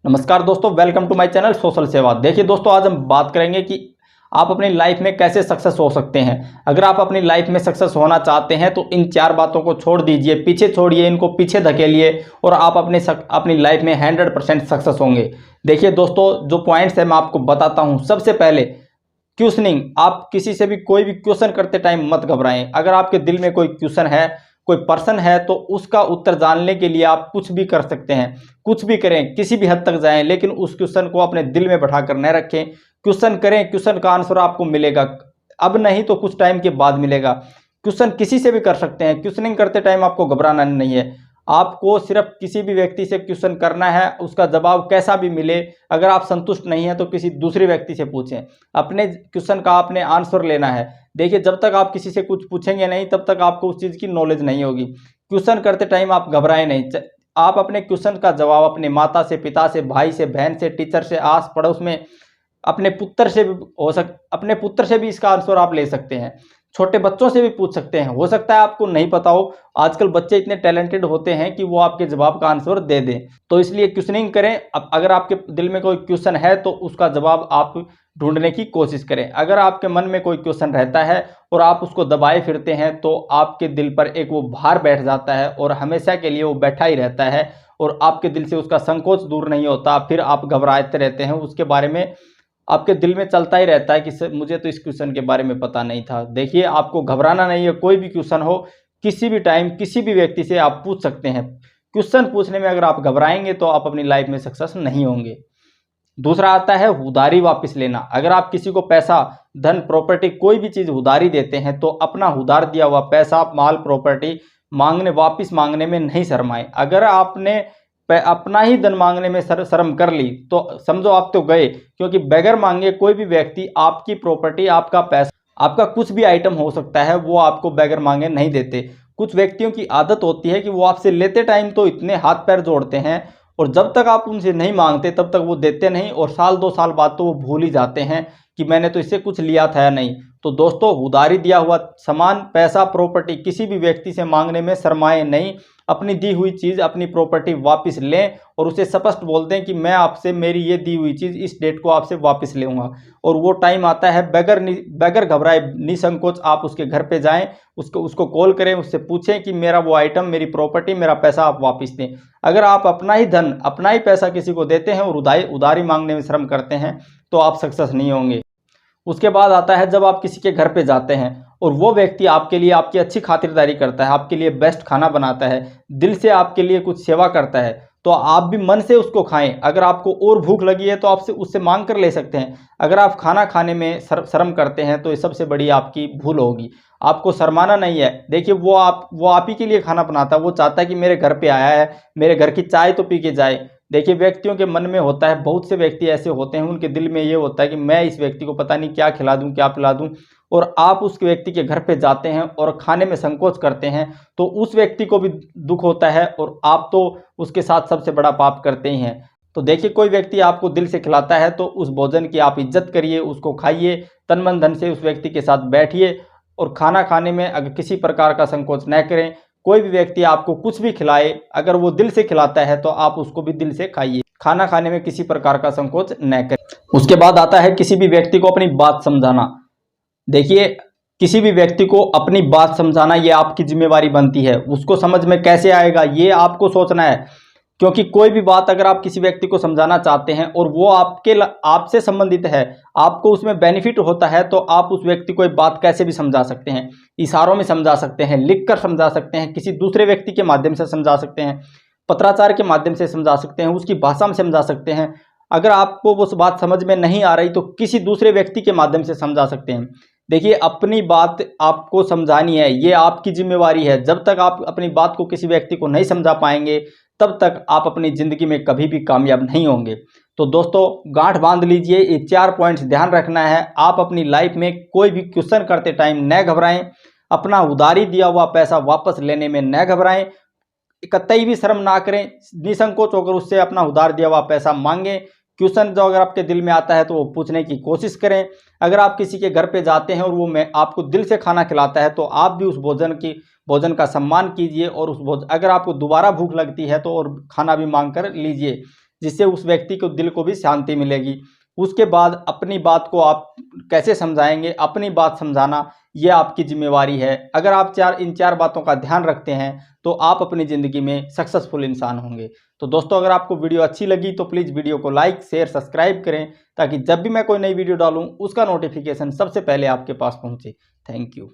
नमस्कार दोस्तों, welcome to my channel social Seva. देखिए दोस्तों, आज हम बात करेंगे कि आप अपनी लाइफ में कैसे सक्सेस हो सकते हैं। अगर आप अपनी लाइफ में सक्सेस होना चाहते हैं तो इन चार बातों को छोड़ दीजिए, पीछे छोड़िए, इनको पीछे धकेलिए और आप अपनी लाइफ में 100% सक्सेस होंगे। देखिए दोस्तों, जो पॉइंट्स है मैं आपको बताता हूँ। सबसे पहले क्वेश्चनिंग। आप किसी से भी कोई भी क्वेश्चन करते टाइम मत घबराएं। अगर आपके दिल में कोई क्वेश्चन है, कोई पर्सन है, तो उसका उत्तर जानने के लिए आप कुछ भी कर सकते हैं। कुछ भी करें, किसी भी हद तक जाएं, लेकिन उस क्वेश्चन को अपने दिल में बैठा कर न रखें। क्वेश्चन करें, क्वेश्चन का आंसर आपको मिलेगा, अब नहीं तो कुछ टाइम के बाद मिलेगा। क्वेश्चन किसी से भी कर सकते हैं। क्वेश्चनिंग करते टाइम आपको घबराना नहीं है। आपको सिर्फ किसी भी व्यक्ति से क्वेश्चन करना है, उसका जवाब कैसा भी मिले, अगर आप संतुष्ट नहीं है तो किसी दूसरे व्यक्ति से पूछें। अपने क्वेश्चन का आपने आंसर लेना है। देखिए, जब तक आप किसी से कुछ पूछेंगे नहीं, तब तक आपको उस चीज़ की नॉलेज नहीं होगी। क्वेश्चन करते टाइम आप घबराएं नहीं। आप अपने क्वेश्चन का जवाब अपने माता से, पिता से, भाई से, बहन से, टीचर से, आस पड़ोस में अपने पुत्र से भी अपने पुत्र से भी इसका आंसर आप ले सकते हैं। छोटे बच्चों से भी पूछ सकते हैं। हो सकता है आपको नहीं पता हो, आजकल बच्चे इतने टैलेंटेड होते हैं कि वो आपके जवाब का आंसर दे दें। तो इसलिए क्वेश्चनिंग करें। अब अगर आपके दिल में कोई क्वेश्चन है तो उसका जवाब आप ढूंढने की कोशिश करें। अगर आपके मन में कोई क्वेश्चन रहता है और आप उसको दबाए फिरते हैं तो आपके दिल पर एक वो भार बैठ जाता है और हमेशा के लिए वो बैठा ही रहता है और आपके दिल से उसका संकोच दूर नहीं होता। फिर आप घबराते रहते हैं, उसके बारे में आपके दिल में चलता ही रहता है कि सर मुझे तो इस क्वेश्चन के बारे में पता नहीं था। देखिए, आपको घबराना नहीं है। कोई भी क्वेश्चन हो, किसी भी टाइम, किसी भी व्यक्ति से आप पूछ सकते हैं। क्वेश्चन पूछने में अगर आप घबराएंगे तो आप अपनी लाइफ में सक्सेस नहीं होंगे। दूसरा आता है उधारी वापस लेना। अगर आप किसी को पैसा, धन, प्रॉपर्टी, कोई भी चीज़ उधारी देते हैं तो अपना उधार दिया हुआ पैसा, माल, प्रॉपर्टी वापस मांगने में नहीं शर्माएं। अगर आपने अपना ही धन मांगने में शर्म कर ली तो समझो आप तो गए, क्योंकि बगैर मांगे कोई भी व्यक्ति आपकी प्रॉपर्टी, आपका पैसा, आपका कुछ भी आइटम हो सकता है, वो आपको बगैर मांगे नहीं देते। कुछ व्यक्तियों की आदत होती है कि वो आपसे लेते टाइम तो इतने हाथ पैर जोड़ते हैं और जब तक आप उनसे नहीं मांगते तब तक वो देते नहीं और साल 2 साल बाद तो वो भूल ही जाते हैं कि मैंने तो इससे कुछ लिया था या नहीं। तो दोस्तों, उधारी दिया हुआ सामान, पैसा, प्रॉपर्टी किसी भी व्यक्ति से मांगने में शर्माएं नहीं। अपनी दी हुई चीज़, अपनी प्रॉपर्टी वापस लें और उसे स्पष्ट बोल दें कि मैं आपसे मेरी ये दी हुई चीज़ इस डेट को आपसे वापस लूँगा। और वो टाइम आता है, बगैर घबराए, निसंकोच आप उसके घर पे जाएं, उसको कॉल करें, उससे पूछें कि मेरा वो आइटम, मेरी प्रॉपर्टी, मेरा पैसा आप वापस दें। अगर आप अपना ही धन, अपना ही पैसा किसी को देते हैं और उधारी मांगने में शर्म करते हैं तो आप सक्सेस नहीं होंगे। उसके बाद आता है जब आप किसी के घर पे जाते हैं और वो व्यक्ति आपके लिए, आपकी अच्छी खातिरदारी करता है, आपके लिए बेस्ट खाना बनाता है, दिल से आपके लिए कुछ सेवा करता है, तो आप भी मन से उसको खाएं। अगर आपको और भूख लगी है तो आपसे उससे मांग कर ले सकते हैं। अगर आप खाना खाने में शर्म करते हैं तो ये सबसे बड़ी आपकी भूल होगी। आपको शर्माना नहीं है। देखिए, वो आप ही के लिए खाना बनाता है। वो चाहता है कि मेरे घर पे आया है, मेरे घर की चाय तो पी के जाए। देखिए, व्यक्तियों के मन में होता है, बहुत से व्यक्ति ऐसे होते हैं, उनके दिल में ये होता है कि मैं इस व्यक्ति को पता नहीं क्या खिला दूं, क्या पिला दूं, और आप उस व्यक्ति के घर पे जाते हैं और खाने में संकोच करते हैं तो उस व्यक्ति को भी दुख होता है और आप तो उसके साथ सबसे बड़ा पाप करते ही हैं। तो देखिए, कोई व्यक्ति आपको दिल से खिलाता है तो उस भोजन की आप इज्जत करिए, उसको खाइए, तन मन धन से उस व्यक्ति के साथ बैठिए और खाना खाने में अगर किसी प्रकार का संकोच न करें। कोई भी व्यक्ति आपको कुछ भी खिलाए, अगर वो दिल से खिलाता है तो आप उसको भी दिल से खाइए। खाना खाने में किसी प्रकार का संकोच न करें। उसके बाद आता है किसी भी व्यक्ति को अपनी बात समझाना। देखिए, किसी भी व्यक्ति को अपनी बात समझाना ये आपकी जिम्मेवारी बनती है। उसको समझ में कैसे आएगा ये आपको सोचना है, क्योंकि कोई भी बात अगर आप किसी व्यक्ति को समझाना चाहते हैं और वो आपसे संबंधित है, आपको उसमें बेनिफिट होता है, तो आप उस व्यक्ति को एक बात कैसे भी समझा सकते हैं। इशारों में समझा सकते हैं, लिख कर समझा सकते हैं, किसी दूसरे व्यक्ति के माध्यम से समझा सकते हैं, पत्राचार के माध्यम से समझा सकते हैं, उसकी भाषा में समझा सकते हैं। अगर आपको वो बात समझ में नहीं आ रही तो किसी दूसरे व्यक्ति के माध्यम से समझा सकते हैं। देखिए, अपनी बात आपको समझानी है, ये आपकी जिम्मेवारी है। जब तक आप अपनी बात को किसी व्यक्ति को नहीं समझा पाएंगे तब तक आप अपनी ज़िंदगी में कभी भी कामयाब नहीं होंगे। तो दोस्तों, गांठ बांध लीजिए, ये 4 पॉइंट्स ध्यान रखना है। आप अपनी लाइफ में कोई भी क्वेश्चन करते टाइम न घबराएं, अपना उधारी दिया हुआ पैसा वापस लेने में न घबराएं, कतई भी शर्म ना करें, निसंकोच होकर उससे अपना उधार दिया हुआ पैसा मांगें। क्वेश्चन जो अगर आपके दिल में आता है तो वो पूछने की कोशिश करें। अगर आप किसी के घर पे जाते हैं और वो आपको दिल से खाना खिलाता है तो आप भी उस भोजन का सम्मान कीजिए और अगर आपको दोबारा भूख लगती है तो और खाना भी मांग कर लीजिए। जिससे उस व्यक्ति को दिल को भी शांति मिलेगी। उसके बाद अपनी बात को आप कैसे समझाएंगे, अपनी बात समझाना ये आपकी जिम्मेवारी है। अगर आप इन चार बातों का ध्यान रखते हैं तो आप अपनी ज़िंदगी में सक्सेसफुल इंसान होंगे। तो दोस्तों, अगर आपको वीडियो अच्छी लगी तो प्लीज़ वीडियो को लाइक, शेयर, सब्सक्राइब करें, ताकि जब भी मैं कोई नई वीडियो डालूं उसका नोटिफिकेशन सबसे पहले आपके पास पहुंचे। Thank you.